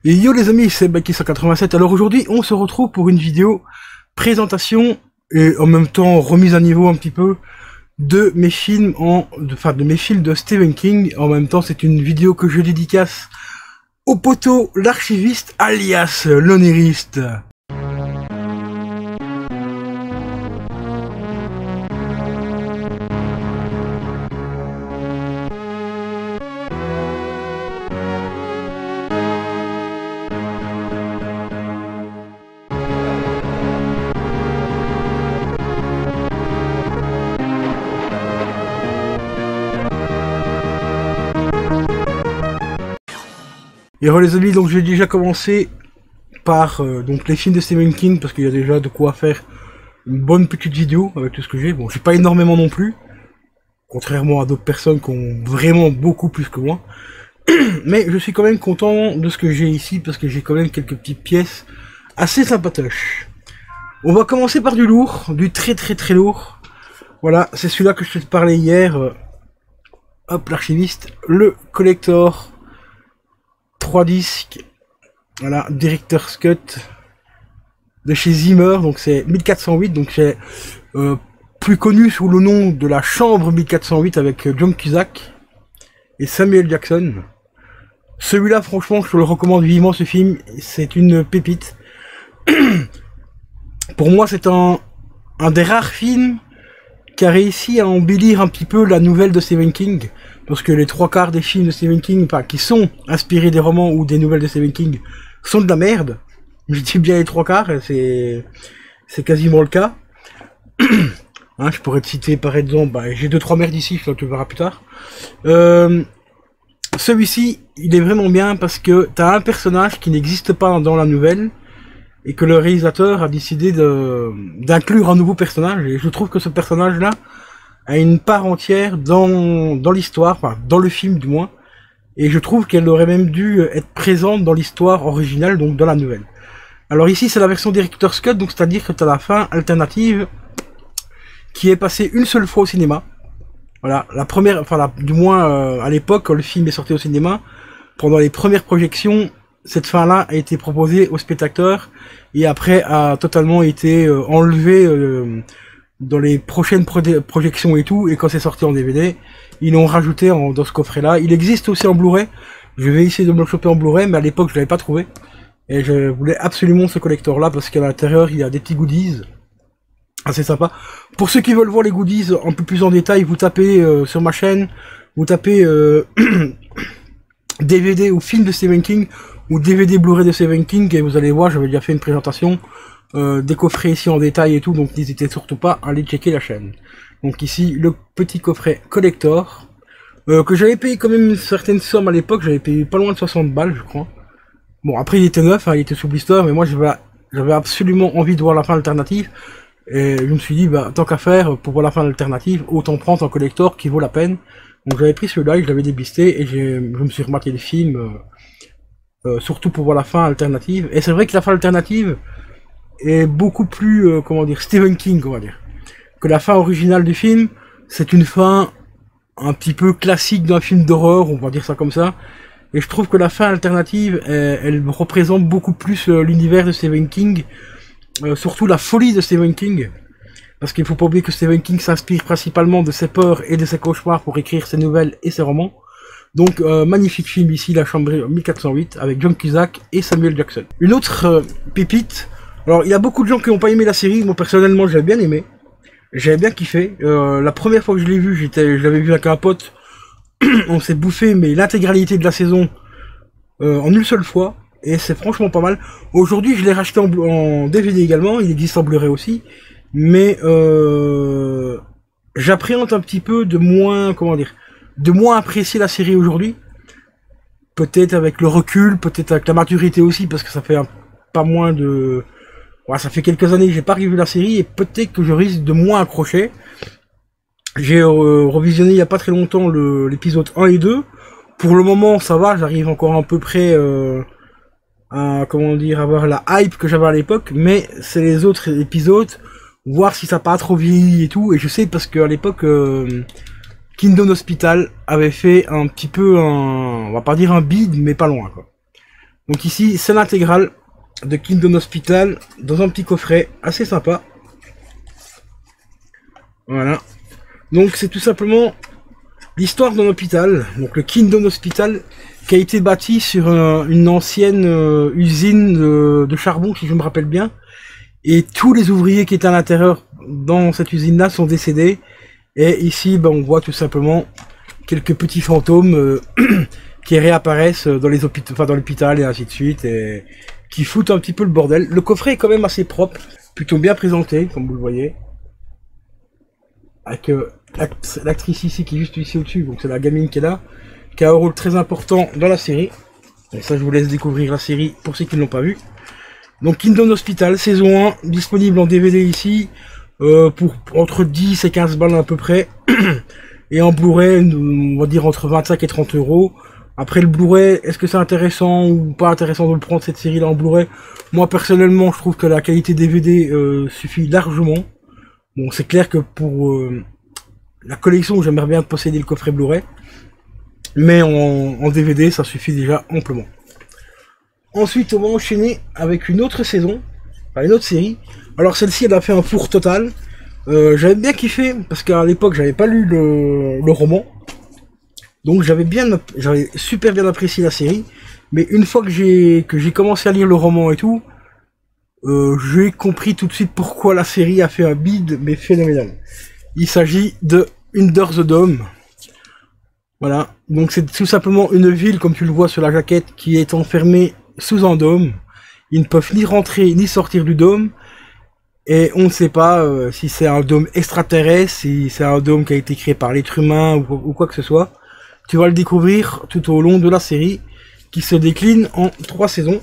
Et yo les amis, c'est Baki187. Alors aujourd'hui, on se retrouve pour une vidéo présentation et en même temps remise à niveau un petit peu de mes films de mes films de Stephen King. En même temps, c'est une vidéo que je dédicace au poteau l'archiviste alias l'onériste. Et alors les amis, donc j'ai déjà commencé par donc les films de Stephen King parce qu'il y a déjà de quoi faire une bonne petite vidéo avec tout ce que j'ai. Bon, j'ai pas énormément non plus, contrairement à d'autres personnes qui ont vraiment beaucoup plus que moi. Mais je suis quand même content de ce que j'ai ici parce que j'ai quand même quelques petites pièces assez sympatoches. On va commencer par du lourd, du très lourd. Voilà, c'est celui-là que je te parlais hier. Hop, l'archiviste, le collector. 3 disques, voilà, Director's Cut de chez Zimmer, donc c'est 1408, donc c'est plus connu sous le nom de la chambre 1408 avec John Cusack et Samuel Jackson. Celui-là, franchement, je le recommande vivement, ce film, c'est une pépite. Pour moi, c'est un des rares films qui a réussi à embellir un petit peu la nouvelle de Stephen King. Parce que les 3/4 des films de Stephen King, enfin, qui sont inspirés des romans ou des nouvelles de Stephen King, sont de la merde. Je dis bien les 3/4, c'est quasiment le cas. Hein, je pourrais te citer par exemple, j'ai 2-3 merdes ici, tu verras plus tard. Celui-ci, il est vraiment bien parce que t'as un personnage qui n'existe pas dans la nouvelle, et que le réalisateur a décidé d'inclure un nouveau personnage, et je trouve que ce personnage-là a une part entière dans l'histoire, enfin dans le film du moins, et je trouve qu'elle aurait même dû être présente dans l'histoire originale, donc dans la nouvelle. Alors ici c'est la version Director's Cut, donc c'est-à-dire que tu as la fin alternative qui est passée une seule fois au cinéma. Voilà, la première, du moins à l'époque quand le film est sorti au cinéma, pendant les premières projections, cette fin-là a été proposée aux spectateurs et après a totalement été enlevée dans les prochaines projections et tout, et quand c'est sorti en DVD, ils l'ont rajouté dans ce coffret-là. Il existe aussi en Blu-ray. Je vais essayer de me le choper en Blu-ray, mais à l'époque je l'avais pas trouvé. Et je voulais absolument ce collector-là parce qu'à l'intérieur il y a des petits goodies assez sympa. Pour ceux qui veulent voir les goodies un peu plus en détail, vous tapez sur ma chaîne, vous tapez DVD ou film de Stephen King ou DVD Blu-ray de Stephen King et vous allez voir, j'avais déjà fait une présentation des coffrets ici en détail et tout, donc n'hésitez surtout pas à aller checker la chaîne. Donc ici le petit coffret collector que j'avais payé quand même une certaine somme à l'époque, j'avais payé pas loin de 60 balles je crois. Bon après il était neuf, hein, il était sous blister, mais moi j'avais absolument envie de voir la fin alternative et je me suis dit tant qu'à faire pour voir la fin alternative, autant prendre un collector qui vaut la peine. Donc j'avais pris celui-là, je l'avais déblisté et je me suis rematé le film surtout pour voir la fin alternative. Et c'est vrai que la fin alternative est beaucoup plus, comment dire, Stephen King, on va dire. Que la fin originale du film, c'est une fin un petit peu classique d'un film d'horreur, on va dire ça comme ça. Et je trouve que la fin alternative, elle représente beaucoup plus l'univers de Stephen King, surtout la folie de Stephen King. Parce qu'il faut pas oublier que Stephen King s'inspire principalement de ses peurs et de ses cauchemars pour écrire ses nouvelles et ses romans. Donc magnifique film ici, La Chambre 1408, avec John Cusack et Samuel Jackson. Une autre pépite. Alors, il y a beaucoup de gens qui n'ont pas aimé la série. Moi, personnellement, j'avais bien aimé. J'avais bien kiffé. La première fois que je l'ai vu, je l'avais vu avec un pote. On s'est bouffé, mais l'intégralité de la saison en une seule fois. Et c'est franchement pas mal. Aujourd'hui, je l'ai racheté en DVD également. Il existe en Blu-ray aussi. Mais j'appréhende un petit peu de moins, comment dire, de moins apprécier la série aujourd'hui. Peut-être avec le recul, peut-être avec la maturité aussi, parce que ça fait pas moins de... Ouais, ça fait quelques années que j'ai pas revu la série et peut-être que je risque de moins accrocher. J'ai revisionné il y a pas très longtemps l'épisode 1 et 2. Pour le moment, ça va, j'arrive encore à peu près à, comment dire, avoir la hype que j'avais à l'époque, mais c'est les autres épisodes, voir si ça n'a pas trop vieilli et tout. Et je sais parce qu'à l'époque, Kingdom Hospital avait fait un petit peu on va pas dire un bide, mais pas loin, quoi. Donc ici, c'est l'intégrale de Kingdom Hospital dans un petit coffret assez sympa. Voilà. Donc c'est tout simplement l'histoire d'un hôpital, donc le Kingdom Hospital, qui a été bâti sur une ancienne usine de charbon, si je me rappelle bien. Et tous les ouvriers qui étaient à l'intérieur dans cette usine-là sont décédés. Et ici, ben, on voit tout simplement quelques petits fantômes qui réapparaissent dans les hôpitaux, enfin dans l'hôpital et ainsi de suite, et qui foutent un petit peu le bordel. Le coffret est quand même assez propre, plutôt bien présenté, comme vous le voyez. Avec l'actrice ici qui est juste ici au-dessus, donc c'est la gamine qui est là, qui a un rôle très important dans la série. Et ça, je vous laisse découvrir la série pour ceux qui ne l'ont pas vu. Donc Kingdom Hospital, saison 1, disponible en DVD ici, pour entre 10 et 15 balles à peu près. Et en Blu-ray, on va dire entre 25 et 30 euros. Après le Blu-ray, est-ce que c'est intéressant ou pas intéressant de le prendre cette série-là en Blu-ray? Moi personnellement, je trouve que la qualité DVD suffit largement. Bon, c'est clair que pour la collection, j'aimerais bien posséder le coffret Blu-ray. Mais en DVD, ça suffit déjà amplement. Ensuite, on va enchaîner avec une autre saison, enfin une autre série. Alors celle-ci, elle a fait un four total. J'avais bien kiffé, parce qu'à l'époque, j'avais pas lu le roman. Donc j'avais super bien apprécié la série. Mais une fois que j'ai commencé à lire le roman et tout, j'ai compris tout de suite pourquoi la série a fait un bide, mais phénoménal. Il s'agit de Under the Dome. Voilà, donc c'est tout simplement une ville, comme tu le vois sur la jaquette, qui est enfermée sous un dôme. Ils ne peuvent ni rentrer ni sortir du dôme. Et on ne sait pas si c'est un dôme extraterrestre, si c'est un dôme qui a été créé par l'être humain ou quoi que ce soit. Tu vas le découvrir tout au long de la série, qui se décline en 3 saisons.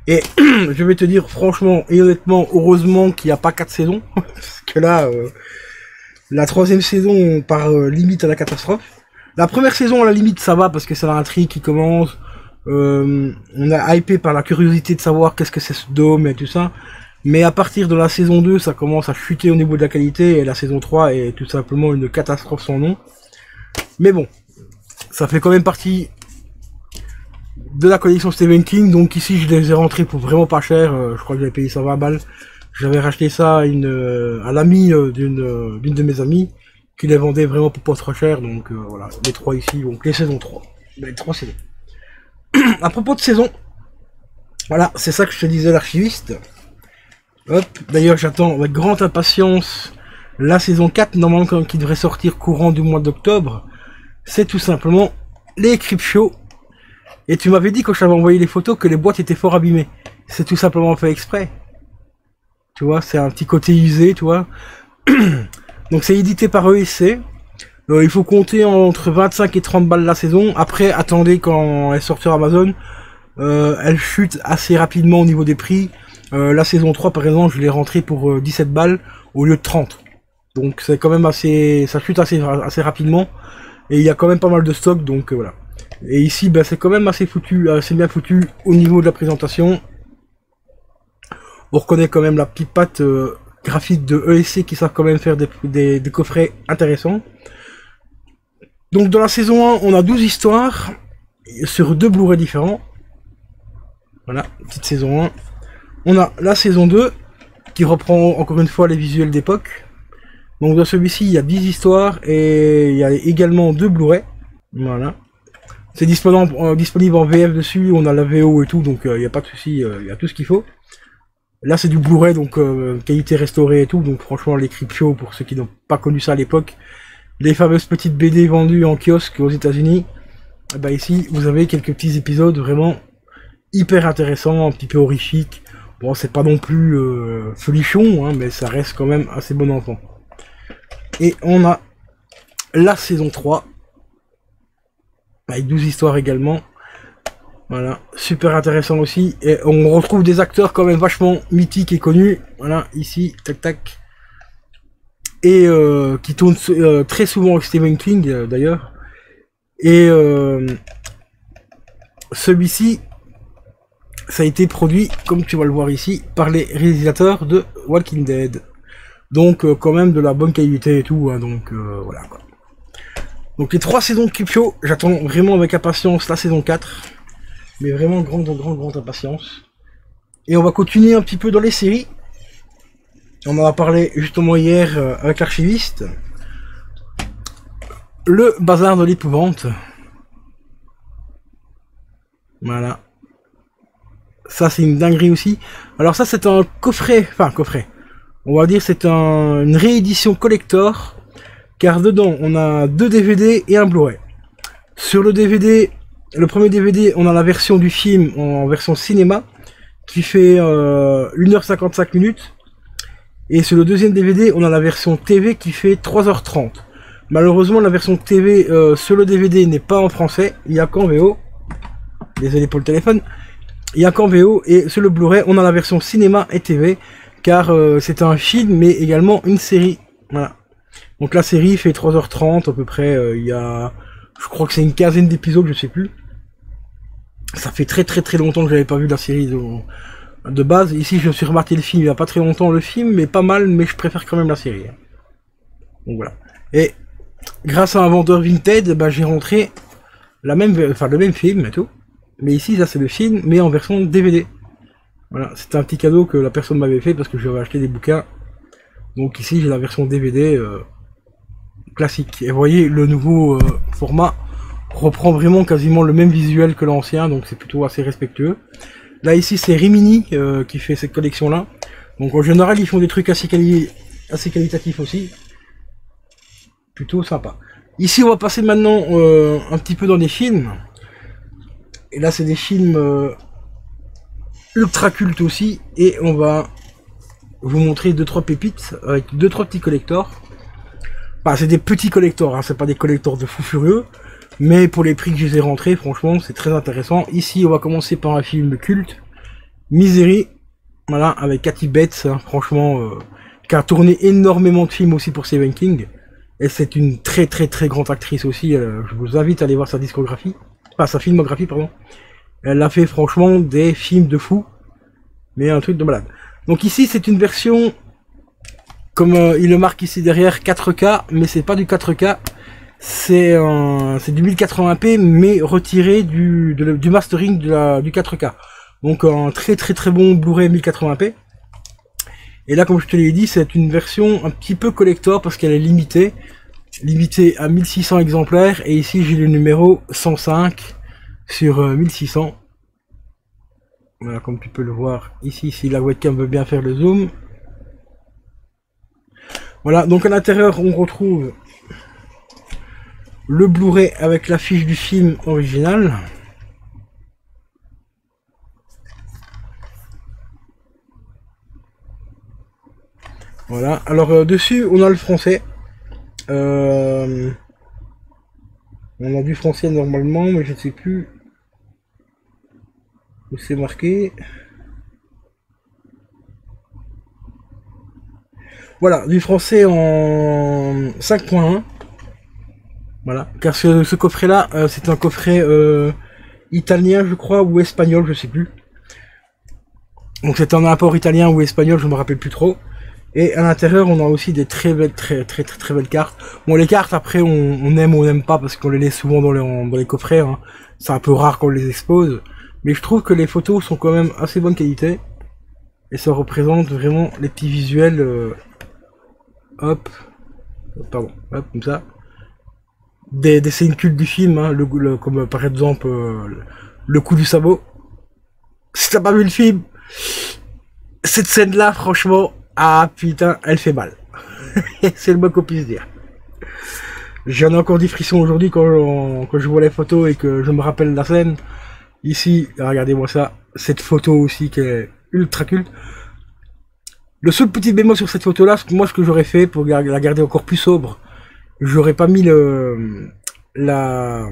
Et je vais te dire franchement et honnêtement, heureusement qu'il n'y a pas 4 saisons. Parce que là, la 3e saison, on part limite à la catastrophe. La première saison, à la limite, ça va parce que c'est l'intrigue qui commence. On a hypé par la curiosité de savoir qu'est-ce que c'est ce dôme et tout ça. Mais à partir de la saison 2, ça commence à chuter au niveau de la qualité. Et la saison 3 est tout simplement une catastrophe sans nom. Mais bon, ça fait quand même partie de la collection Stephen King. Donc ici, je les ai rentrés pour vraiment pas cher. Je crois que j'avais payé ça 20 balles. J'avais racheté ça à l'ami d'une de mes amies qui les vendait vraiment pour pas trop cher. Donc voilà, les 3 ici, donc les saisons 3. Les 3 saisons. À propos de saison, voilà, c'est ça que je te disais, l'archiviste. Hop, d'ailleurs j'attends avec grande impatience la saison 4, normalement qui devrait sortir courant du mois d'octobre. C'est tout simplement les Creepshow. Et tu m'avais dit quand je t'avais envoyé les photos que les boîtes étaient fort abîmées. C'est tout simplement fait exprès. Tu vois, c'est un petit côté usé, tu vois. Donc c'est édité par ESC. Il faut compter entre 25 et 30 balles la saison. Après, attendez quand elle sort sur Amazon. Elle chute assez rapidement au niveau des prix. La saison 3, par exemple, je l'ai rentrée pour 17 balles au lieu de 30. Donc c'est quand même assez... ça chute assez rapidement. Et il y a quand même pas mal de stock, donc voilà. Et ici, ben, c'est quand même assez foutu, assez bien foutu au niveau de la présentation. On reconnaît quand même la petite patte graphique de ESC qui savent quand même faire des coffrets intéressants. Donc dans la saison 1, on a 12 histoires sur 2 Blu-ray différents. Voilà, petite saison 1. On a la saison 2 qui reprend encore une fois les visuels d'époque. Donc dans celui-ci, il y a 10 histoires et il y a également 2 Blu-ray. Voilà. C'est disponible en VF dessus, on a la VO et tout, donc il n'y a pas de souci, il y a tout ce qu'il faut. Là c'est du Blu-ray, donc qualité restaurée et tout, donc franchement les Creepshow, pour ceux qui n'ont pas connu ça à l'époque, les fameuses petites BD vendues en kiosque aux États-Unis, bah ici vous avez quelques petits épisodes vraiment hyper intéressants, un petit peu horrifiques. Bon, c'est pas non plus folichon, hein, mais ça reste quand même assez bon enfant. Et on a la saison 3, avec 12 histoires également. Voilà, super intéressant aussi. Et on retrouve des acteurs quand même vachement mythiques et connus. Voilà, ici, tac tac. Et qui tournent très souvent avec Stephen King d'ailleurs. Et celui-ci, ça a été produit, comme tu vas le voir ici, par les réalisateurs de Walking Dead. Donc quand même de la bonne qualité et tout, hein, donc voilà quoi. Donc les 3 saisons de Creepshow, j'attends vraiment avec impatience la saison 4. mais vraiment grande impatience. Et on va continuer un petit peu dans les séries. On en a parlé justement hier avec l'archiviste. Le bazar de l'épouvante. Voilà. Ça c'est une dinguerie aussi. Alors ça c'est un coffret, enfin coffret. On va dire c'est une réédition collector. Car dedans on a 2 DVD et un Blu-ray. Sur le DVD, le premier DVD on a la version du film en version cinéma. Qui fait 1h55 minutes. Et sur le deuxième DVD, on a la version TV qui fait 3h30. Malheureusement, la version TV sur le DVD n'est pas en français, il n'y a qu'en VO. Désolé pour le téléphone. Il n'y a qu'en VO, et sur le Blu-ray, on a la version cinéma et TV, car c'est un film, mais également une série. Voilà. Donc la série fait 3h30 à peu près, il y a... Je crois que c'est une quinzaine d'épisodes, je sais plus. Ça fait très longtemps que j'avais pas vu la série de base. Ici, je me suis remarqué le film il y a pas très longtemps, le film, mais pas mal, mais je préfère quand même la série. Donc voilà. Et grâce à un vendeur Vinted, bah, j'ai rentré le même film et tout. Mais ici, ça c'est le film, mais en version DVD. Voilà, c'était un petit cadeau que la personne m'avait fait parce que j'avais acheté des bouquins. Donc ici, j'ai la version DVD classique. Et vous voyez, le nouveau format reprend vraiment quasiment le même visuel que l'ancien, donc c'est plutôt assez respectueux. Là ici c'est Rimini qui fait cette collection là. Donc en général ils font des trucs assez qualitatifs aussi. Plutôt sympa. Ici on va passer maintenant un petit peu dans des films. Et là c'est des films ultra cultes aussi. Et on va vous montrer 2-3 pépites avec 2-3 petits collectors. Enfin c'est des petits collectors, hein, c'est pas des collectors de fou furieux. Mais pour les prix que je les ai rentrés, franchement, c'est très intéressant. Ici, on va commencer par un film culte, Misery, voilà, avec Kathy Bates, hein, franchement, qui a tourné énormément de films aussi pour Stephen King. Et c'est une très grande actrice aussi. Je vous invite à aller voir sa discographie, enfin sa filmographie, pardon. Elle a fait franchement des films de fou, mais un truc de malade. Donc ici, c'est une version, comme il le marque ici derrière, 4K, mais c'est pas du 4K. C'est du 1080p mais retiré du mastering du 4K. Donc un très bon Blu-ray 1080p. Et là comme je te l'ai dit c'est une version un petit peu collector parce qu'elle est limitée à 1600 exemplaires et ici j'ai le numéro 105 sur 1600. Voilà comme tu peux le voir ici si la webcam veut bien faire le zoom. Voilà donc à l'intérieur on retrouve le Blu-ray avec l'affiche du film original. Voilà, alors dessus on a le français. On a du français normalement, mais je ne sais plus où c'est marqué. Voilà, du français en 5.1. Voilà, car ce coffret-là, c'est un coffret italien, je crois, ou espagnol, je sais plus. Donc c'est un import italien ou espagnol, je me rappelle plus trop. Et à l'intérieur, on a aussi des très belles cartes. Bon, les cartes, après, on aime ou on n'aime pas, parce qu'on les laisse souvent dans les coffrets. Hein. C'est un peu rare qu'on les expose. Mais je trouve que les photos sont quand même assez bonne qualité. Et ça représente vraiment les petits visuels. Hop, comme ça. Des scènes cultes du film, hein, comme par exemple le coup du sabot. Si t'as pas vu le film, cette scène-là, franchement, ah putain, elle fait mal. C'est le moins qu'on puisse dire. J'en ai encore des frissons aujourd'hui quand je vois les photos et que je me rappelle la scène. Ici, regardez-moi ça, cette photo aussi qui est ultra culte. Le seul petit bémol sur cette photo-là, moi ce que j'aurais fait pour la garder encore plus sobre, j'aurais pas mis la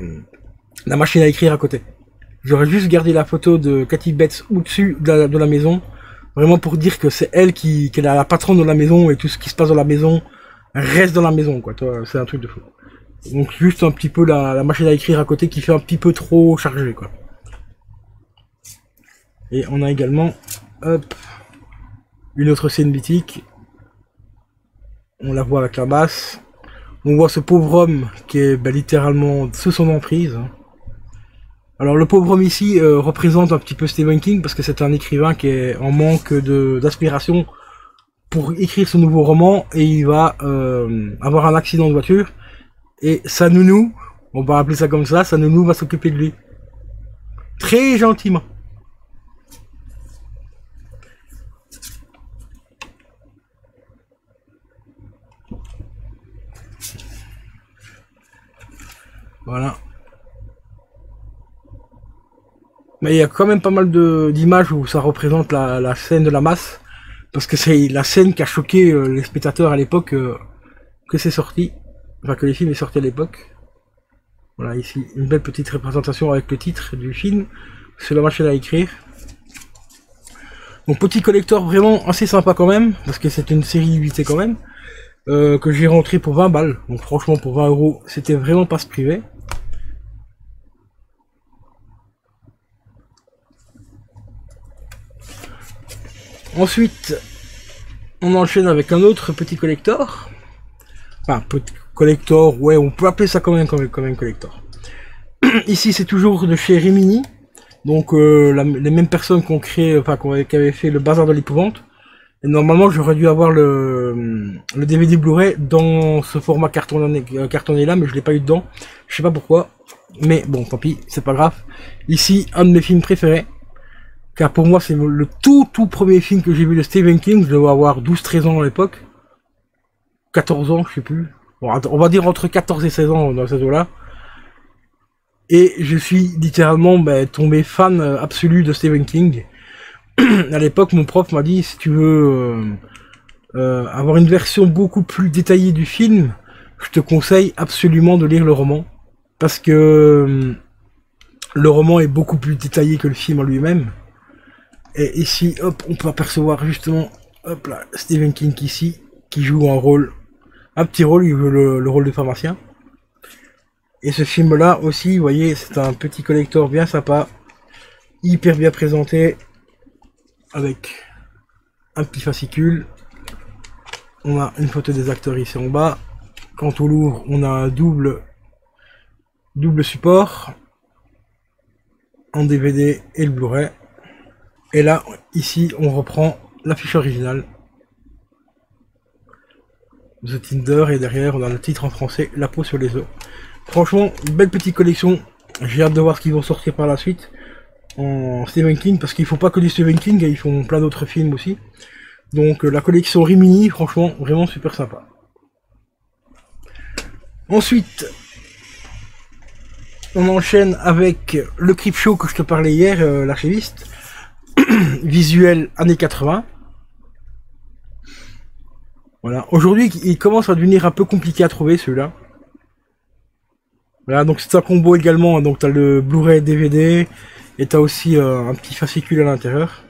machine à écrire à côté. J'aurais juste gardé la photo de Kathy Bates au-dessus de la maison, vraiment pour dire que c'est elle qui est la patronne de la maison et tout ce qui se passe dans la maison reste dans la maison, quoi. C'est un truc de fou. Donc juste un petit peu la machine à écrire à côté qui fait un petit peu trop chargé, quoi. Et on a également, hop, une autre scène mythique. On la voit avec la basse. On voit ce pauvre homme qui est littéralement sous son emprise. Alors le pauvre homme ici représente un petit peu Stephen King parce que c'est un écrivain qui est en manque d'aspiration pour écrire son nouveau roman et il va avoir un accident de voiture et sa nounou, on va appeler ça comme ça, sa nounou va s'occuper de lui. Très gentiment. Voilà. Mais il y a quand même pas mal d'images où ça représente la scène de la masse. Parce que c'est la scène qui a choqué les spectateurs à l'époque que c'est sorti. Enfin, que les films est sorti à l'époque. Voilà, ici, une belle petite représentation avec le titre du film. C'est la machine à écrire. Donc, petit collector vraiment assez sympa quand même. Parce que c'est une série limitée quand même. Que j'ai rentré pour 20 balles. Donc, franchement, pour 20 euros, c'était vraiment pas se priver. Ensuite, on enchaîne avec un autre petit collector. Enfin, petit collector, ouais, on peut appeler ça quand même collector. Ici, c'est toujours de chez Rimini. Donc, les mêmes personnes qui ont créé, enfin, qui avaient fait le Bazar de l'épouvante. Et normalement, j'aurais dû avoir le DVD Blu-ray dans ce format cartonné là, mais je l'ai pas eu dedans. Je sais pas pourquoi. Mais bon, tant pis, c'est pas grave. Ici, un de mes films préférés. Car pour moi, c'est le tout premier film que j'ai vu de Stephen King. Je devais avoir 12-13 ans à l'époque. 14 ans, je sais plus. Bon, on va dire entre 14 et 16 ans dans ces eaux-là. Et je suis littéralement tombé fan absolu de Stephen King. À l'époque, mon prof m'a dit, si tu veux avoir une version beaucoup plus détaillée du film, je te conseille absolument de lire le roman. Parce que le roman est beaucoup plus détaillé que le film en lui-même. Et ici, hop, on peut apercevoir justement, hop là, Stephen King ici, qui joue un petit rôle, il joue le rôle de pharmacien. Et ce film-là aussi, vous voyez, c'est un petit collector bien sympa, hyper bien présenté, avec un petit fascicule. On a une photo des acteurs ici en bas. Quand on l'ouvre, on a un double support, en DVD et le Blu-ray. Et là, ici, on reprend l'affiche originale. The Tinder, et derrière, on a le titre en français, La peau sur les os. Franchement, belle petite collection. J'ai hâte de voir ce qu'ils vont sortir par la suite en Stephen King, parce qu'ils font pas que du Stephen King, ils font plein d'autres films aussi. Donc, la collection Rimini, franchement, vraiment super sympa. Ensuite, on enchaîne avec le Creepshow que je te parlais hier, l'archiviste. Visuel années 80. Voilà. Aujourd'hui, il commence à devenir un peu compliqué à trouver celui-là. Voilà, donc c'est un combo également. Donc t'as le Blu-ray DVD et t'as aussi un petit fascicule à l'intérieur.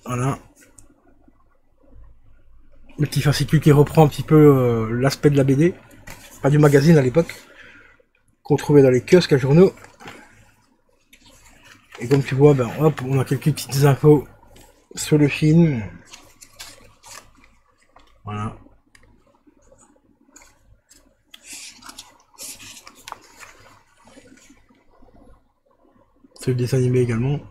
Voilà. Le petit fascicule qui reprend un petit peu l'aspect de la BD, pas du magazine à l'époque, qu'on trouvait dans les kiosques à journaux. Et comme tu vois, hop, on a quelques petites infos sur le film. Voilà. C'est le dessin animé également.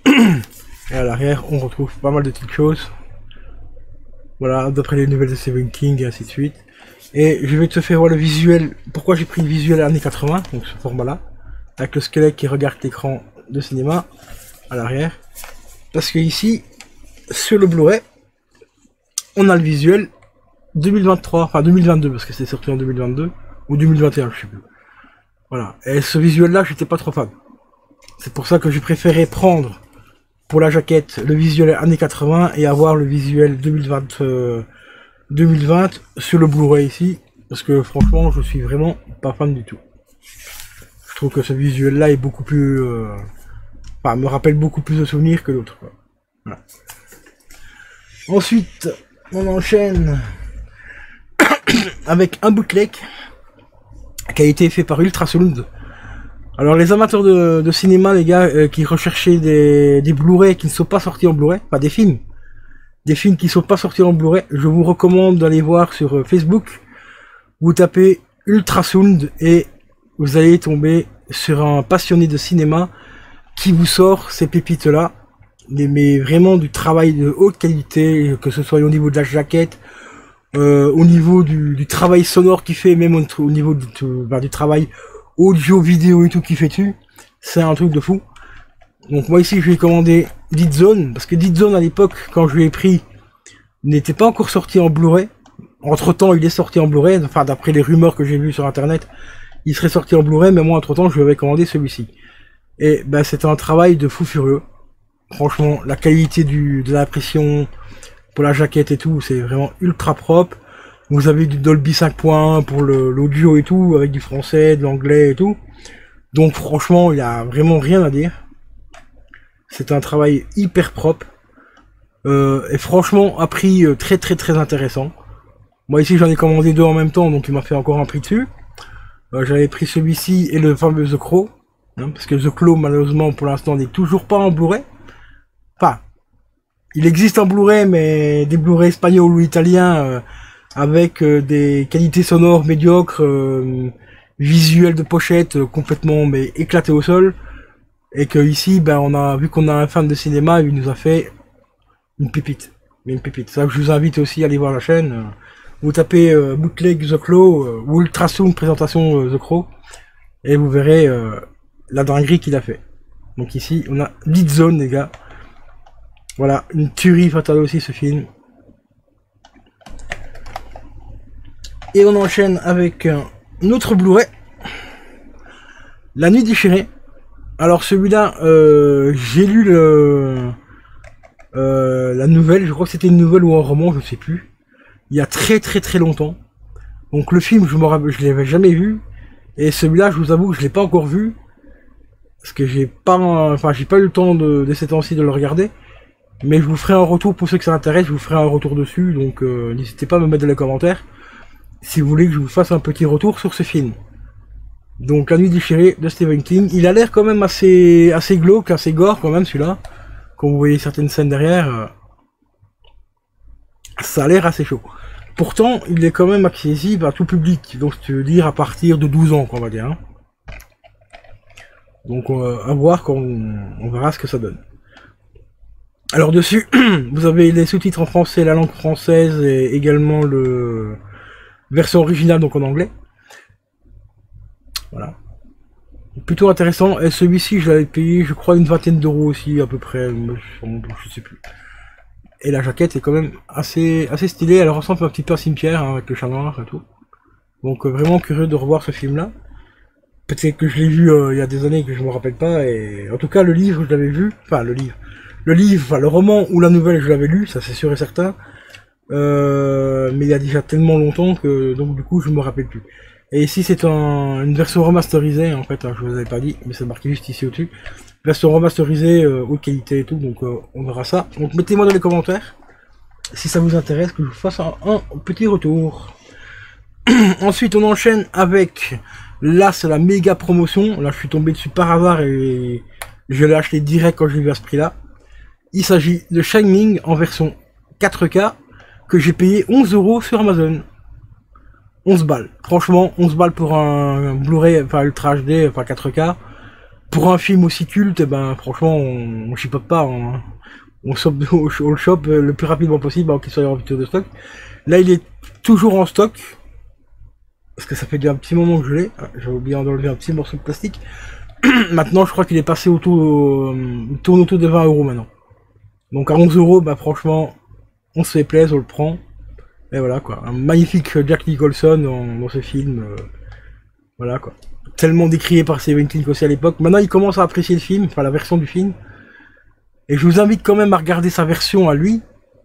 Et à l'arrière, on retrouve pas mal de petites choses. Voilà, d'après les nouvelles de Stephen King et ainsi de suite. Et je vais te faire voir le visuel. Pourquoi j'ai pris le visuel années 80, donc ce format-là. Avec le squelette qui regarde l'écran de cinéma à l'arrière. Parce que ici, sur le Blu-ray, on a le visuel 2023, enfin 2022, parce que c'est sorti en 2022, ou 2021, je sais plus. Voilà. Et ce visuel-là, j'étais pas trop fan. C'est pour ça que j'ai préféré prendre, pour la jaquette, le visuel années 80 et avoir le visuel 2020 sur le Blu-ray ici. Parce que franchement, je suis vraiment pas fan du tout. Je trouve que ce visuel-là est beaucoup plus... enfin, me rappelle beaucoup plus de souvenirs que l'autre. Voilà. Ensuite, on enchaîne avec un bootleg qui a été fait par Ultrasound. Alors les amateurs de cinéma, les gars, qui recherchaient des Blu-ray qui ne sont pas sortis en Blu-ray, pas des films qui ne sont pas sortis en Blu-ray, je vous recommande d'aller voir sur Facebook. Vous tapez Ultrasound et vous allez tomber sur un passionné de cinéma qui vous sort ces pépites-là, mais vraiment du travail de haute qualité, que ce soit au niveau de la jaquette, au niveau du travail sonore qu'il fait, même au niveau du travail audio, vidéo et tout qu'il fait dessus. C'est un truc de fou. Donc moi ici je lui ai commandé Dead Zone, parce que Dead Zone à l'époque, quand je lui ai pris, n'était pas encore sorti en Blu-ray. Entre temps il est sorti en Blu-ray, enfin d'après les rumeurs que j'ai vues sur internet, il serait sorti en Blu-ray, mais moi entre temps je lui avais commandé celui-ci. Et ben c'était un travail de fou furieux. Franchement, la qualité de l'impression pour la jaquette et tout, c'est vraiment ultra propre. Vous avez du Dolby 5.1 pour l'audio et tout, avec du français, de l'anglais et tout. Donc franchement, il y a vraiment rien à dire. C'est un travail hyper propre. Et franchement, un prix très très très intéressant. Moi ici j'en ai commandé deux en même temps, donc il m'a fait encore un prix dessus. J'avais pris celui-ci et le fameux The Crow. Hein, parce que The Claw malheureusement pour l'instant n'est toujours pas en Blu-ray. Enfin, il existe en Blu-ray, mais des Blu-ray espagnols ou italiens avec des qualités sonores médiocres, visuels de pochette complètement mais éclatés au sol. Et que ici, ben on a vu qu'on a un fan de cinéma, il nous a fait une pépite. Mais une pépite. Ça, je vous invite aussi à aller voir la chaîne. Vous tapez Bootleg The Claw ou Ultrasound présentation The Crow et vous verrez la dinguerie qu'il a fait. Donc ici, on a Dead Zone, les gars. Voilà, une tuerie fatale aussi ce film. Et on enchaîne avec un autre Blu-ray. La Nuit déchirée. Alors celui-là, j'ai lu la nouvelle, je crois que c'était une nouvelle ou un roman, je sais plus. Il y a très très très longtemps. Donc le film, je l'avais jamais vu. Et celui-là, je vous avoue que je l'ai pas encore vu. Parce que j'ai pas eu le temps de ces temps-ci de le regarder. Mais je vous ferai un retour pour ceux que ça intéresse, je vous ferai un retour dessus, donc n'hésitez pas à me mettre dans les commentaires si vous voulez que je vous fasse un petit retour sur ce film. Donc La Nuit déchirée de Stephen King, il a l'air quand même assez glauque, assez gore quand même celui-là. Quand vous voyez certaines scènes derrière, ça a l'air assez chaud. Pourtant, il est quand même accessible à tout public, donc je veux dire à partir de 12 ans, on va dire. Hein. Donc à voir quand on verra ce que ça donne. Alors dessus, vous avez les sous-titres en français, la langue française et également le version originale donc en anglais. Voilà. Plutôt intéressant. Et celui-ci, je l'avais payé, je crois, une vingtaine d'euros aussi à peu près, je sais plus. Et la jaquette est quand même assez stylée. Elle ressemble un petit peu à Cimetière hein, avec le chat noir et tout. Donc vraiment curieux de revoir ce film-là. Peut-être que je l'ai vu il y a des années et que je me rappelle pas. Et en tout cas, le livre, je l'avais vu. Enfin, le livre, enfin, le roman ou la nouvelle, je l'avais lu, ça c'est sûr et certain. Mais il y a déjà tellement longtemps que, donc du coup, je me rappelle plus. Et ici, c'est une version remasterisée, en fait, hein, je vous avais pas dit, mais c'est marqué juste ici au-dessus. Version remasterisée, haute qualité et tout, donc on verra ça. Donc mettez-moi dans les commentaires, si ça vous intéresse, que je vous fasse un petit retour. Ensuite, on enchaîne avec, là, c'est la méga promotion. Là, je suis tombé dessus par hasard et je l'ai acheté direct quand j'ai vu à ce prix-là. Il s'agit de Shining en version 4K que j'ai payé 11 € sur Amazon. 11 balles. Franchement, 11 balles pour un Blu-ray, enfin Ultra HD, enfin 4K. Pour un film aussi culte, ben franchement, on chipote pas. On le chope le plus rapidement possible avant qu'il soit en rupture de stock. Là, il est toujours en stock. Parce que ça fait déjà un petit moment que je l'ai. J'ai oublié d'enlever un petit morceau de plastique. Maintenant, je crois qu'il est passé il tourne autour de 20 € maintenant. Donc à 11 €, bah franchement, on se fait plaisir, on le prend. Et voilà quoi, un magnifique Jack Nicholson dans ce film. Voilà quoi. Tellement décrié par Stephen King aussi à l'époque. Maintenant il commence à apprécier le film, enfin la version du film. Et je vous invite quand même à regarder sa version à lui.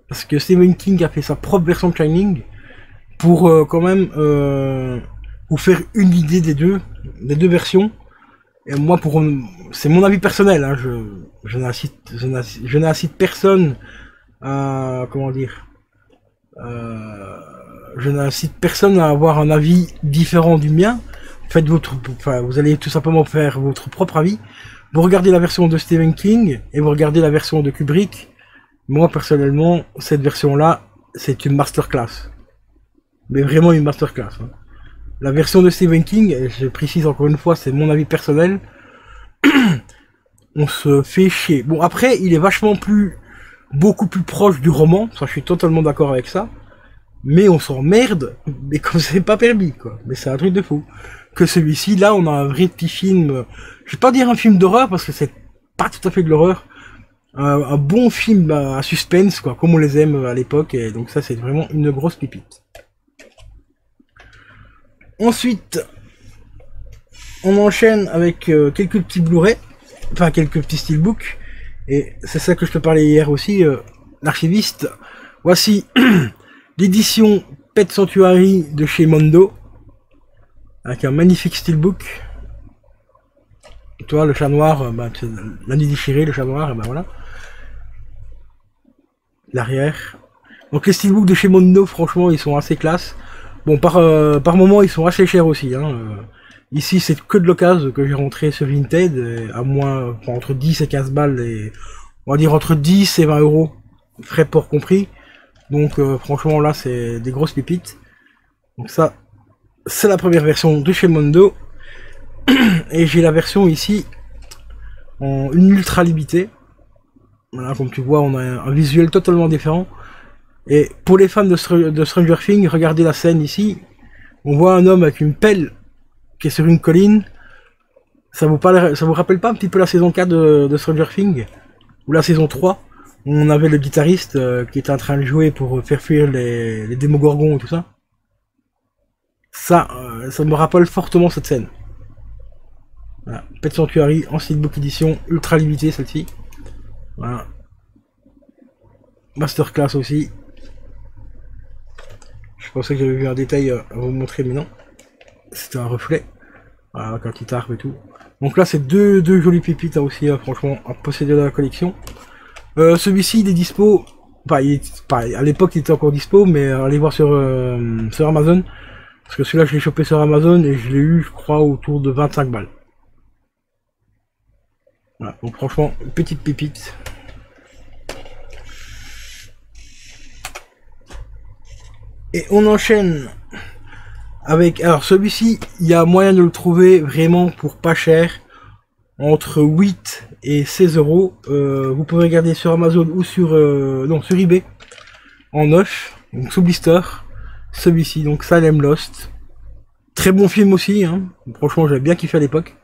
Parce que Stephen King a fait sa propre version de Shining. Pour quand même vous faire une idée des deux versions. Et moi, c'est mon avis personnel, hein, je n'incite personne à, comment dire, je n'incite personne à avoir un avis différent du mien. Faites vous allez tout simplement faire votre propre avis. Vous regardez la version de Stephen King et vous regardez la version de Kubrick. Moi, personnellement, cette version-là, c'est une masterclass. Mais vraiment une masterclass. Hein. la version de Stephen King, et je précise encore une fois, c'est mon avis personnel, on se fait chier. Bon, après, il est beaucoup plus proche du roman, ça je suis totalement d'accord avec ça, mais on s'emmerde, mais comme c'est pas permis, quoi. Mais c'est un truc de fou. Que celui-ci, là, on a un vrai petit film, je vais pas dire un film d'horreur, parce que c'est pas tout à fait de l'horreur, un bon film à suspense, quoi, comme on les aime à l'époque, et donc ça, c'est vraiment une grosse pépite. Ensuite, on enchaîne avec quelques petits Blu-ray, enfin quelques petits steelbooks, et c'est ça que je te parlais hier aussi, l'archiviste. Voici l'édition Pet Sanctuary de chez Mondo, avec un magnifique steelbook. Tu vois, le chat noir, la nuit déchirée, le chat noir, et ben voilà. L'arrière. Donc les steelbooks de chez Mondo, franchement, ils sont assez classe. Bon, par moment, ils sont assez chers aussi. Hein. Ici, c'est que de l'occasion que j'ai rentré sur Vinted, à moins, entre 10 et 15 balles, et on va dire entre 10 et 20 euros, frais port compris. Donc franchement, là, c'est des grosses pépites. Donc ça, c'est la première version de chez Mondo. Et j'ai la version ici, en une ultra limitée. Voilà, comme tu vois, on a un visuel totalement différent. Et pour les fans de Stranger Things, regardez la scène ici. On voit un homme avec une pelle qui est sur une colline. Ça vous rappelle pas un petit peu la saison 4 de Stranger Things? Ou la saison 3, où on avait le guitariste qui était en train de jouer pour faire fuir les démogorgons et tout ça. Ça me rappelle fortement cette scène. Voilà. Pet Sanctuary en steelbook édition, ultra limitée celle-ci. Voilà. Masterclass aussi. Je pensais que j'avais vu un détail à vous montrer, mais non. C'était un reflet. Voilà, avec un petit arbre et tout. Donc là, c'est deux jolies pépites aussi, franchement, à posséder dans la collection. Celui-ci, il est dispo. À l'époque, il était encore dispo, mais allez voir sur Amazon. Parce que celui-là, je l'ai chopé sur Amazon et je l'ai eu, je crois, autour de 25 balles. Voilà, donc franchement, une petite pépite. Et on enchaîne avec... Alors celui-ci, il y a moyen de le trouver vraiment pour pas cher. Entre 8 et 16 euros. Vous pouvez regarder sur Amazon ou sur eBay. En neuf. Donc sous blister. Celui-ci, donc Salem Lost. Très bon film aussi. Hein. Franchement, j'avais bien kiffé à l'époque.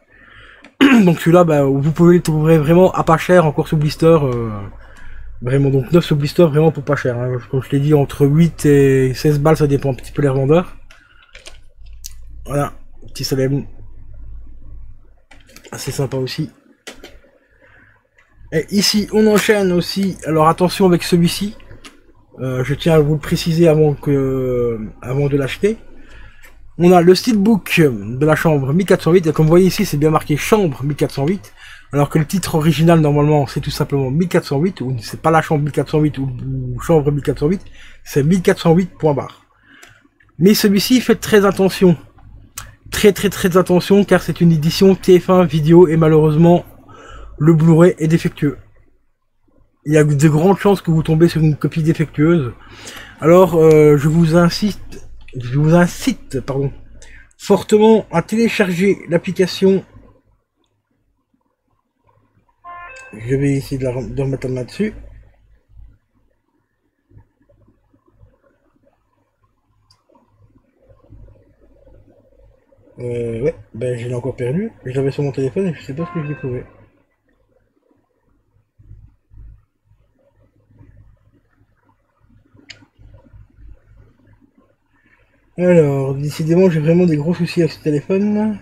Donc celui-là, vous pouvez le trouver vraiment à pas cher, encore sous blister. Vraiment, donc 9 sous blister, vraiment pour pas cher. Hein. Comme je l'ai dit, entre 8 et 16 balles, ça dépend un petit peu les revendeurs. Voilà, petit Salem. Assez sympa aussi. Et ici, on enchaîne aussi. Alors attention avec celui-ci. Je tiens à vous le préciser avant de l'acheter. On a le steelbook de la chambre 1408. Et comme vous voyez ici, c'est bien marqué chambre 1408. Alors que le titre original, normalement, c'est tout simplement 1408. Ou c'est pas la chambre 1408 ou chambre 1408. C'est 1408 point barre. Mais celui-ci, faites très attention. Très attention, car c'est une édition TF1 vidéo et malheureusement, le Blu-ray est défectueux. Il y a de grandes chances que vous tombez sur une copie défectueuse. Alors, je vous incite fortement à télécharger l'application. Je vais essayer de remettre la main dessus. Ouais, je l'ai encore perdu. Je l'avais sur mon téléphone et je sais pas ce que je vais trouver. Alors, décidément, j'ai vraiment des gros soucis avec ce téléphone.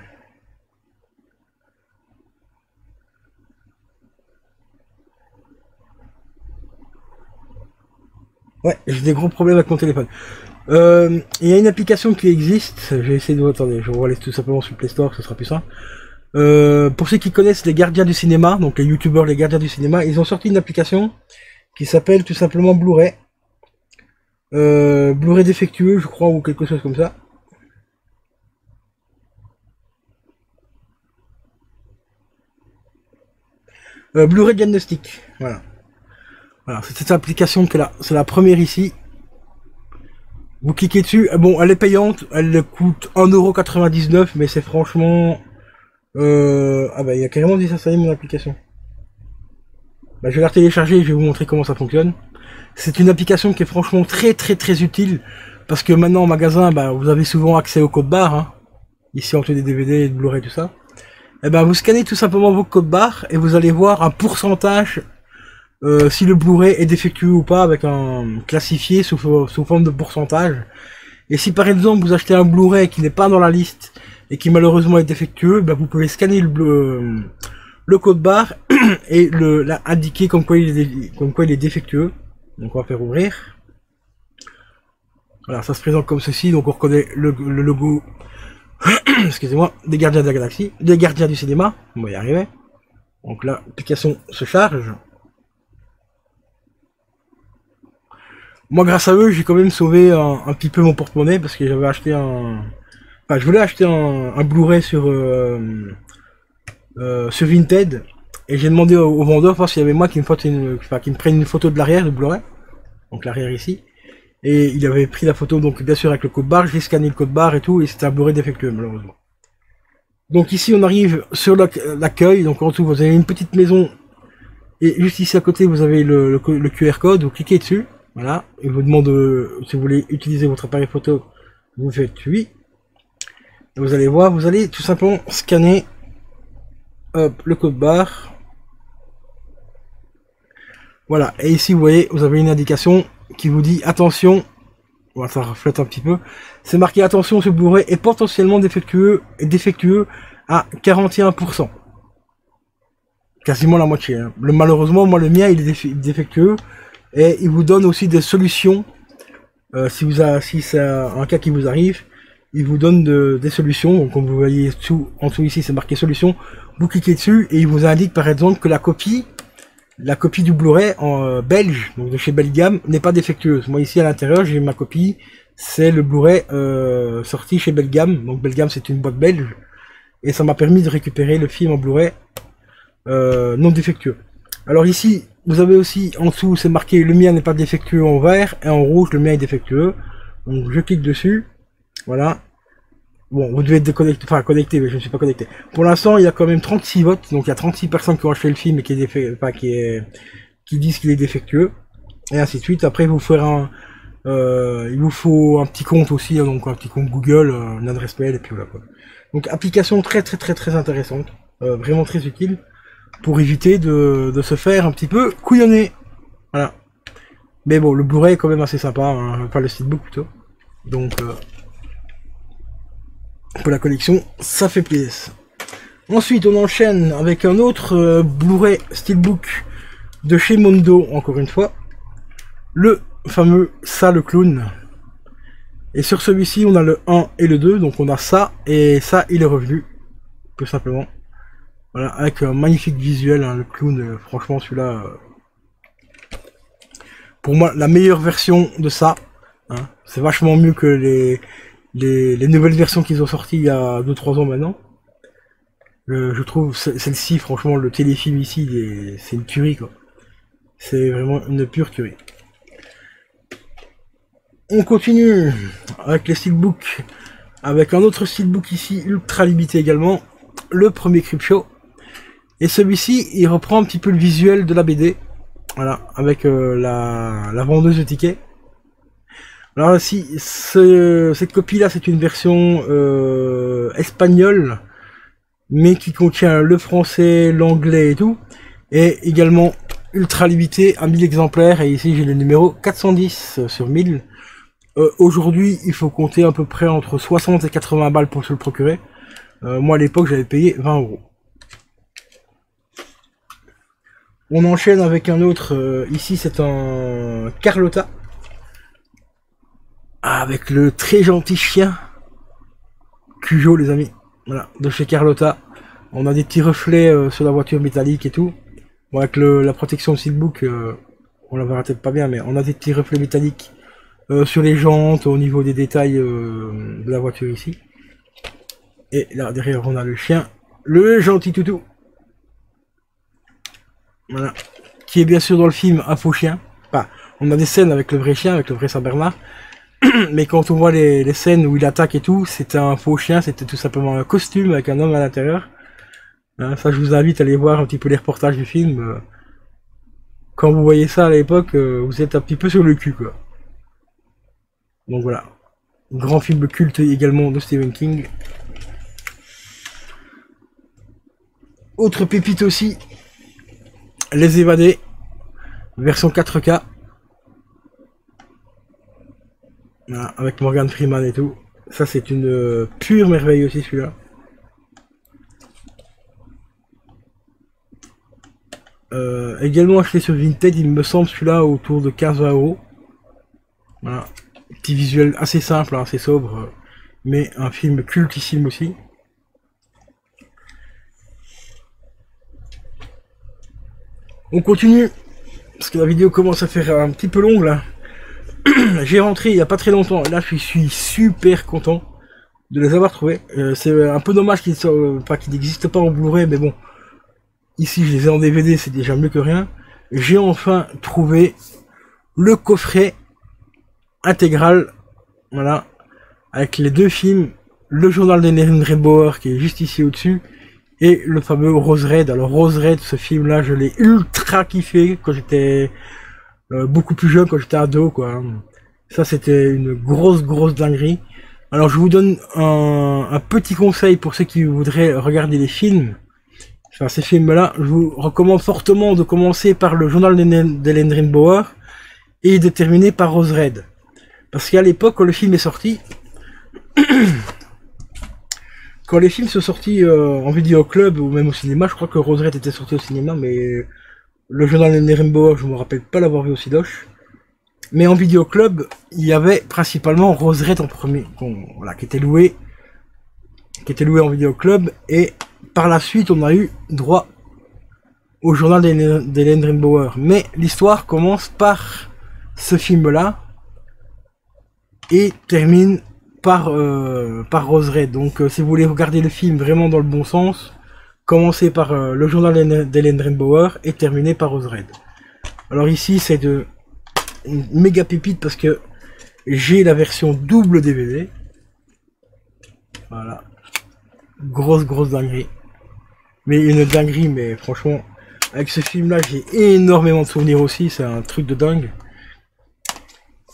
Ouais, j'ai des gros problèmes avec mon téléphone. Il y a une application qui existe. Je vais essayer de... Attendez, je vais aller tout simplement sur le Play Store, ce sera plus simple. Pour ceux qui connaissent les gardiens du cinéma, donc les youtubeurs, les gardiens du cinéma, ils ont sorti une application qui s'appelle tout simplement Blu-ray. Blu-ray défectueux, je crois, ou quelque chose comme ça. Blu-ray diagnostic, voilà. Voilà, c'est cette application qui est là, c'est la première ici. Vous cliquez dessus, bon, elle est payante, elle coûte 1,99 €, mais c'est franchement... Ah bah, il y a carrément désinstallé mon application. Bah, je vais la télécharger et je vais vous montrer comment ça fonctionne. C'est une application qui est franchement très utile, parce que maintenant en magasin, bah, vous avez souvent accès au code barre, hein. Ici entre des DVD, de Blu-ray, tout ça. Et ben vous scannez tout simplement vos codes barres et vous allez voir un pourcentage si le Blu-ray est défectueux ou pas, avec un classifié sous forme de pourcentage. Et si par exemple vous achetez un Blu-ray qui n'est pas dans la liste et qui malheureusement est défectueux, ben, vous pouvez scanner le code barre et indiquer comme quoi il est défectueux. Donc on va faire ouvrir. Voilà, ça se présente comme ceci, donc on reconnaît le logo excusez-moi, des gardiens de la galaxie, des gardiens du cinéma, on va y arriver. Donc là, l'application se charge. Moi, grâce à eux, j'ai quand même sauvé un petit peu mon porte-monnaie, parce que j'avais acheté enfin, je voulais acheter un Blu-ray sur Vinted, et j'ai demandé au vendeur voir s'il y avait moi qui me prenne une photo de l'arrière du Blu-ray, donc l'arrière ici. Et il avait pris la photo, donc bien sûr avec le code barre, j'ai scanné le code barre et tout, et c'était un Blu-ray défectueux malheureusement. Donc ici on arrive sur l'accueil, donc en dessous vous avez une petite maison, et juste ici à côté vous avez le QR code, vous cliquez dessus, voilà, il vous demande si vous voulez utiliser votre appareil photo, vous faites oui, et vous allez voir, vous allez tout simplement scanner, hop, le code barre, voilà, et ici vous voyez, vous avez une indication qui vous dit attention, voilà, ça reflète un petit peu, c'est marqué attention, ce Blu-ray est potentiellement défectueux à 41%. Quasiment la moitié. Hein. Malheureusement, moi le mien il est défectueux, et il vous donne aussi des solutions. Si c'est un cas qui vous arrive, il vous donne des solutions. Donc comme vous voyez en dessous ici c'est marqué solution, vous cliquez dessus et il vous indique par exemple que la copie du Blu-ray en belge, donc de chez Belgam, n'est pas défectueuse. Moi ici à l'intérieur j'ai ma copie, c'est le Blu-ray sorti chez Belgam, donc Belgam c'est une boîte belge, et ça m'a permis de récupérer le film en Blu-ray non défectueux. Alors ici, vous avez aussi en dessous, c'est marqué le mien n'est pas défectueux en vert, et en rouge le mien est défectueux. Donc je clique dessus, voilà. Bon, vous devez être déconnecté, enfin connecté, mais je ne suis pas connecté. Pour l'instant, il y a quand même 36 votes, donc il y a 36 personnes qui ont acheté le film et qui disent qu'il est défectueux, et ainsi de suite. Après, il vous faut un petit compte aussi, donc un petit compte Google, une adresse mail, et puis voilà quoi. Donc application très intéressante, vraiment très utile, pour éviter de se faire un petit peu couillonner. Voilà. Mais bon, le Blu-ray est quand même assez sympa, hein, enfin le steelbook plutôt. Donc pour la collection, ça fait plaisir. Ensuite, on enchaîne avec un autre Blu-ray steelbook de chez Mondo, encore une fois. Le fameux Ça le clown. Et sur celui-ci, on a le 1 et le 2, donc on a ça, et ça, il est revenu, tout simplement. Voilà, avec un magnifique visuel, hein, le clown, franchement, celui-là, pour moi, la meilleure version de ça, hein, c'est vachement mieux que les nouvelles versions qu'ils ont sorties il y a 2-3 ans maintenant. Je trouve celle-ci, franchement, le téléfilm ici, c'est une tuerie, quoi. C'est vraiment une pure tuerie. On continue avec les steelbooks, avec un autre steelbook ici, ultra limité également, le premier Creepshow. Et celui-ci, il reprend un petit peu le visuel de la BD, voilà, avec la vendeuse de tickets. Alors si cette copie-là, c'est une version espagnole, mais qui contient le français, l'anglais et tout, et également ultra limité à 1000 exemplaires, et ici j'ai le numéro 410 sur 1000. Aujourd'hui, il faut compter à peu près entre 60 et 80 balles pour se le procurer. Moi à l'époque, j'avais payé 20 €. On enchaîne avec un autre, ici c'est un Carlotta, avec le très gentil chien Cujo, les amis, voilà, de chez Carlotta. On a des petits reflets sur la voiture métallique et tout. Bon, avec la protection de steelbook, on la verra peut-être pas bien, mais on a des petits reflets métalliques sur les jantes, au niveau des détails de la voiture ici. Et là derrière on a le chien, le gentil toutou. Voilà. Qui est bien sûr dans le film un faux chien. Enfin, on a des scènes avec le vrai chien, avec le vrai Saint-Bernard. Mais quand on voit les scènes où il attaque et tout, c'était un faux chien, c'était tout simplement un costume avec un homme à l'intérieur. Hein, ça, je vous invite à aller voir un petit peu les reportages du film. Quand vous voyez ça à l'époque, vous êtes un petit peu sur le cul, quoi. Donc voilà. Grand film culte également de Stephen King. Autre pépite aussi, Les Évadés, version 4K. Voilà, avec Morgan Freeman et tout. Ça, c'est une pure merveille aussi, celui-là. Également acheté sur Vinted, il me semble celui-là autour de 15-20 €. Voilà. Petit visuel assez simple, hein, assez sobre, mais un film cultissime aussi. On continue, parce que la vidéo commence à faire un petit peu longue là. J'ai rentré il n'y a pas très longtemps, et là je suis super content de les avoir trouvés. C'est un peu dommage qu'ils n'existent pas en Blu-ray, mais bon, ici je les ai en DVD, c'est déjà mieux que rien. J'ai enfin trouvé le coffret intégral, voilà, avec les deux films, le journal d'Erin Rainbower qui est juste ici au-dessus, et le fameux Rose Red. Alors Rose Red, ce film-là, je l'ai ultra kiffé quand j'étais beaucoup plus jeune, quand j'étais ado, quoi. Ça, c'était une grosse dinguerie. Alors, je vous donne un petit conseil pour ceux qui voudraient regarder les films. Enfin, ces films-là, je vous recommande fortement de commencer par le journal d'Erin Rainbower et de terminer par Rose Red. Parce qu'à l'époque, quand le film est sorti, quand les films sont sortis en vidéo club ou même au cinéma, je crois que Rose Red était sorti au cinéma, mais le journal de Rainbow, je me rappelle pas l'avoir vu au Cidoche. Mais en vidéo club, il y avait principalement Rose Red en premier, voilà, qui était loué en vidéo club, et par la suite, on a eu droit au journal d'Erin Rainbower. Mais l'histoire commence par ce film-là et termine par Rose Red. Donc si vous voulez regarder le film vraiment dans le bon sens, commencez par le journal d'Erin Rainbower et terminez par Rose Red. Alors ici c'est une méga pépite parce que j'ai la version double DVD. Voilà. Grosse dinguerie. Mais une dinguerie, mais franchement, avec ce film là j'ai énormément de souvenirs aussi, c'est un truc de dingue.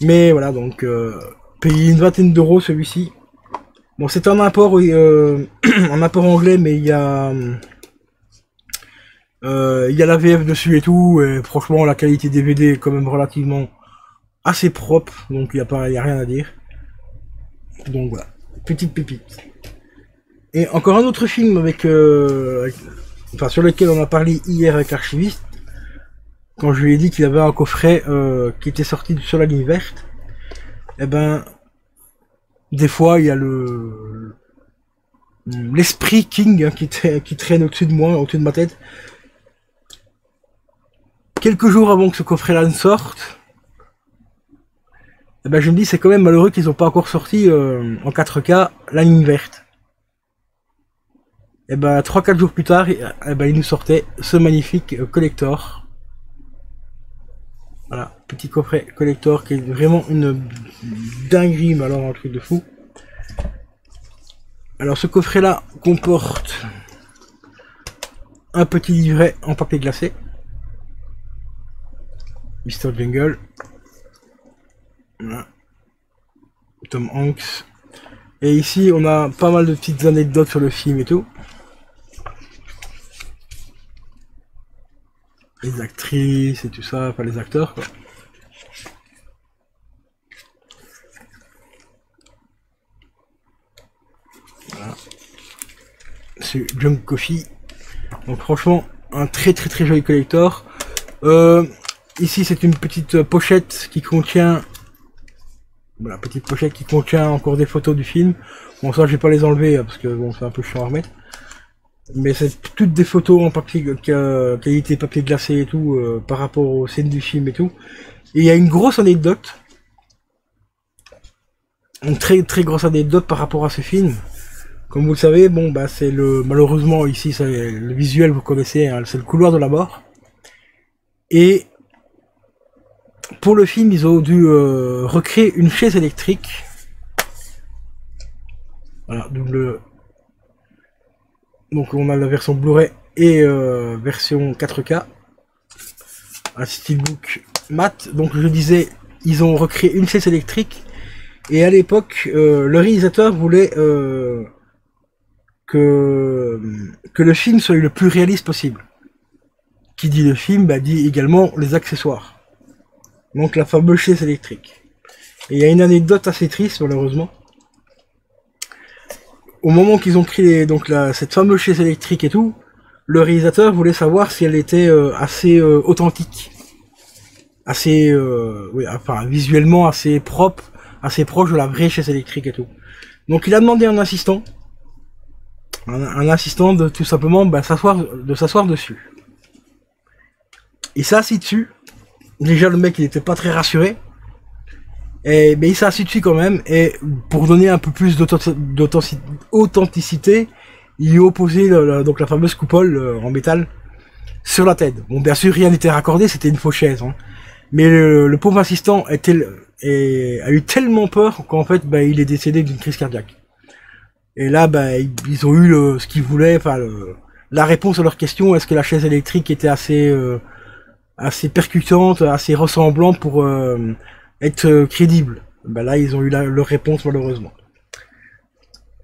Mais voilà, donc payer une vingtaine d'euros celui-ci. Bon, c'est un import, un import anglais, mais il y a la VF dessus et tout. Et franchement, la qualité DVD est quand même relativement assez propre, donc il y a rien à dire. Donc voilà, petite pépite. Et encore un autre film enfin, sur lequel on a parlé hier avec l'archiviste, quand je lui ai dit qu'il avait un coffret qui était sorti sur la ligne verte. Eh ben, des fois, il y a l'esprit King, hein, qui traîne au-dessus de moi, au-dessus de ma tête. Quelques jours avant que ce coffret-là ne sorte, eh ben, je me dis, c'est quand même malheureux qu'ils n'ont pas encore sorti en 4K la ligne verte. Et ben, 3-4 jours plus tard, eh ben, ils nous sortaient ce magnifique collector. Voilà, petit coffret collector qui est vraiment une dinguerie, mais alors un truc de fou. Alors ce coffret là comporte un petit livret en papier glacé. Mr. Jungle. Voilà. Tom Hanks. Et ici on a pas mal de petites anecdotes sur le film et tout. Les actrices et tout ça, enfin les acteurs quoi. Voilà. C'est Junk Coffee. Donc franchement, un très joli collector. Ici c'est une petite pochette qui contient... Voilà, petite pochette qui contient encore des photos du film. Bon ça je vais pas les enlever parce que bon c'est un peu chiant à remettre. Mais c'est toutes des photos en papier, qualité papier glacé et tout, par rapport aux scènes du film et tout. Et il y a une grosse anecdote. Une très grosse anecdote par rapport à ce film. Comme vous le savez, bon bah c'est malheureusement ici c'est le visuel, vous connaissez, hein, c'est le couloir de la mort. Et pour le film, ils ont dû recréer une chaise électrique. Voilà, double. Donc on a la version Blu-ray et version 4K. Un steelbook mat. Donc je disais, ils ont recréé une chaise électrique. Et à l'époque, le réalisateur voulait que le film soit le plus réaliste possible. Qui dit le film, bah, dit également les accessoires. Donc la fameuse chaise électrique. Et il y a une anecdote assez triste malheureusement. Au moment qu'ils ont créé cette fameuse chaise électrique et tout, le réalisateur voulait savoir si elle était assez authentique. Assez, oui, enfin visuellement assez propre, assez proche de la vraie chaise électrique et tout. Donc il a demandé à un assistant, de tout simplement s'asseoir dessus. Il s'est assis dessus. Déjà le mec il était pas très rassuré. Mais il s'est assis dessus quand même. Et pour donner un peu plus d'authenticité, il a posé donc la fameuse coupole en métal sur la tête. Bon bien sûr rien n'était raccordé, c'était une fausse chaise. Hein. Mais le pauvre assistant a eu tellement peur qu'en fait il est décédé d'une crise cardiaque. Et là ils ont eu ce qu'ils voulaient, enfin la réponse à leur question, est-ce que la chaise électrique était assez percutante, assez ressemblante pour être crédible. Là ils ont eu leur réponse malheureusement.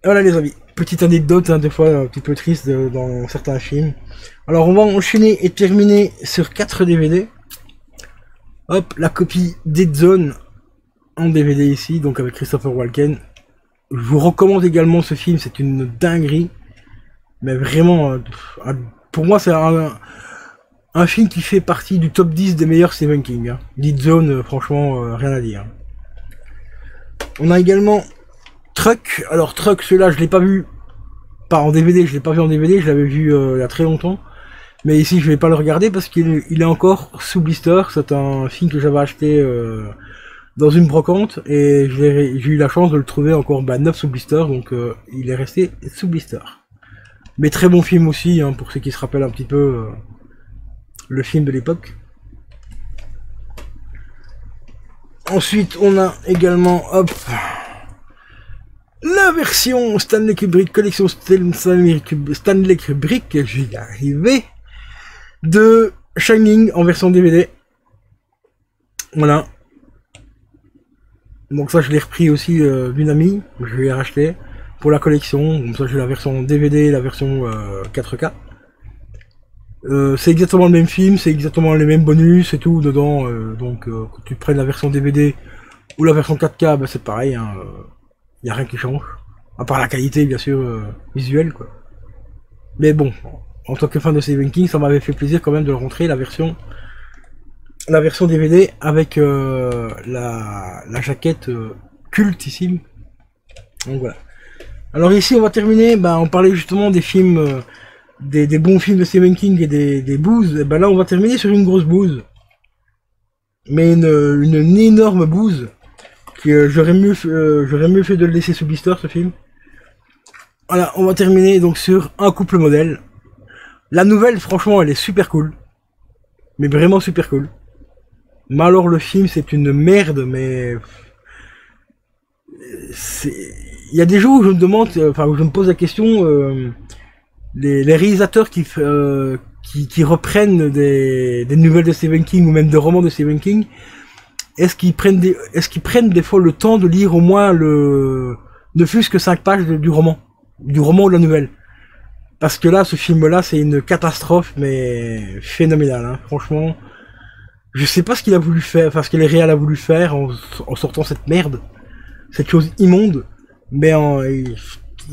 Voilà les amis, petite anecdote, hein, des fois un petit peu triste dans certains films. Alors on va enchaîner et terminer sur 4 DVD. Hop, la copie Dead Zone en DVD ici, donc avec Christopher Walken. Je vous recommande également ce film, c'est une dinguerie. Mais vraiment, pour moi c'est un film qui fait partie du top 10 des meilleurs Stephen King. Hein. Dead Zone, franchement, rien à dire. On a également Truck. Alors Truck, celui-là je l'ai pas vu, pas en DVD, je l'ai pas vu en DVD, je l'avais vu il y a très longtemps. Mais ici, je vais pas le regarder parce qu'il est encore sous blister. C'est un film que j'avais acheté dans une brocante et j'ai eu la chance de le trouver encore neuf sous blister. Donc, il est resté sous blister. Mais très bon film aussi, hein, pour ceux qui se rappellent un petit peu le film de l'époque. Ensuite, on a également, hop, la version Stanley Kubrick, collection Stanley Kubrick, je vais y arriver, de Shining en version DVD. Voilà. Donc ça je l'ai repris aussi d'une amie, je l'ai racheté pour la collection. Donc ça j'ai la version DVD et la version 4K. C'est exactement le même film, c'est exactement les mêmes bonus et tout dedans. Donc que tu prennes la version DVD ou la version 4K, c'est pareil. Hein, y a rien qui change. À part la qualité bien sûr visuelle quoi. Mais bon. En tant que fan de Stephen King, ça m'avait fait plaisir quand même de le rentrer, la version DVD avec la jaquette cultissime. Donc voilà. Alors ici on va terminer, on parlait justement des films, des bons films de Stephen King et des bouses. Et là on va terminer sur une grosse bouse. Mais une énorme bouse. J'aurais mieux fait de le laisser sous blister ce film. Voilà, on va terminer donc sur Un couple modèle. La nouvelle, franchement, elle est super cool. Mais vraiment super cool. Mais alors, le film, c'est une merde, mais... Il y a des jours où je me demande, où je me pose la question, les réalisateurs qui reprennent des nouvelles de Stephen King, ou même des romans de Stephen King, est-ce qu'ils prennent des fois le temps de lire au moins ne fût-ce que 5 pages du roman ou de la nouvelle? Parce que là, ce film-là, c'est une catastrophe, mais phénoménale, hein. Franchement. Je sais pas ce qu'il a voulu faire, enfin ce que les réals a voulu faire en sortant cette merde. Cette chose immonde. Mais il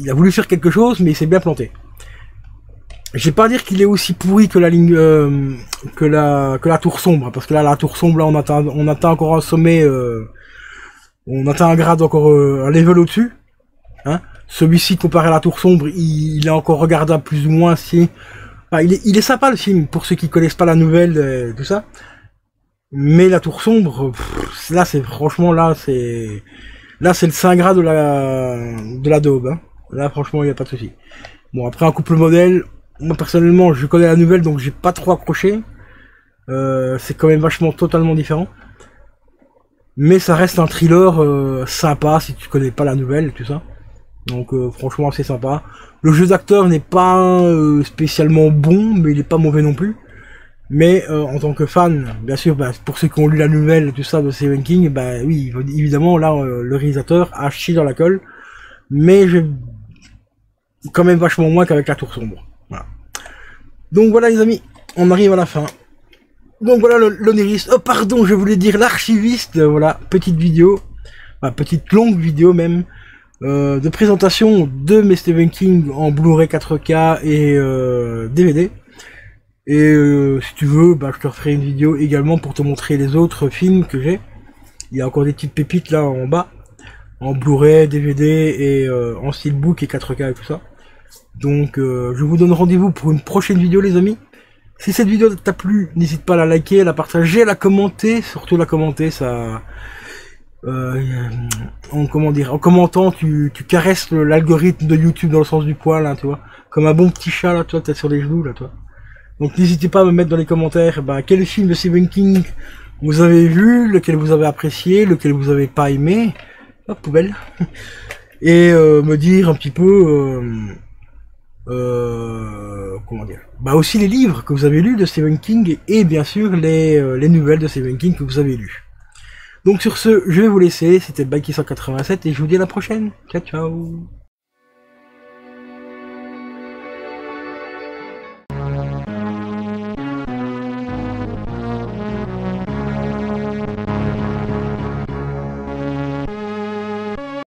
a voulu faire quelque chose, mais il s'est bien planté. Je vais pas dire qu'il est aussi pourri que la ligne, que la tour sombre, parce que là, la tour sombre, là, on atteint encore un sommet, on atteint un grade encore, un level au-dessus. Hein. Celui-ci, comparé à la tour sombre, il est encore regardable plus ou moins si... Enfin, il est sympa le film, pour ceux qui connaissent pas la nouvelle, tout ça. Mais la tour sombre, là c'est franchement, là c'est le Saint Graal de la daube. Hein. Là franchement, il n'y a pas de souci. Bon, après Un couple modèle, moi personnellement, je connais la nouvelle, donc j'ai pas trop accroché. C'est quand même vachement totalement différent. Mais ça reste un thriller sympa si tu connais pas la nouvelle, tout ça. Donc franchement assez sympa. Le jeu d'acteur n'est pas spécialement bon, mais il est pas mauvais non plus. Mais en tant que fan, bien sûr, bah, pour ceux qui ont lu la nouvelle, tout ça de Stephen King, bah oui, évidemment, là, le réalisateur a chié dans la colle. Mais quand même vachement moins qu'avec La Tour Sombre. Voilà. Donc voilà les amis, on arrive à la fin. Donc voilà l'onériste, oh pardon, je voulais dire l'archiviste, voilà, petite vidéo, enfin, petite longue vidéo même, de présentation de mes Stephen King en Blu-ray 4K et DVD. Et si tu veux, bah, je te referai une vidéo également pour te montrer les autres films que j'ai. Il y a encore des petites pépites là en bas, en Blu-ray, DVD et en steelbook et 4K et tout ça. Donc je vous donne rendez-vous pour une prochaine vidéo les amis. Si cette vidéo t'a plu, n'hésite pas à la liker, à la partager, à la commenter, surtout la commenter, ça... en commentant, tu caresses l'algorithme de YouTube dans le sens du poil, hein, tu vois. Comme un bon petit chat, là, toi, t'es sur les genoux, là, toi. Donc n'hésitez pas à me mettre dans les commentaires, bah, quel film de Stephen King vous avez vu, lequel vous avez apprécié, lequel vous avez pas aimé. Hop, poubelle. Et me dire un petit peu... comment dire, bah aussi les livres que vous avez lus de Stephen King et bien sûr les nouvelles de Stephen King que vous avez lues. Donc sur ce, je vais vous laisser, c'était Baki187 et je vous dis à la prochaine. Ciao ciao.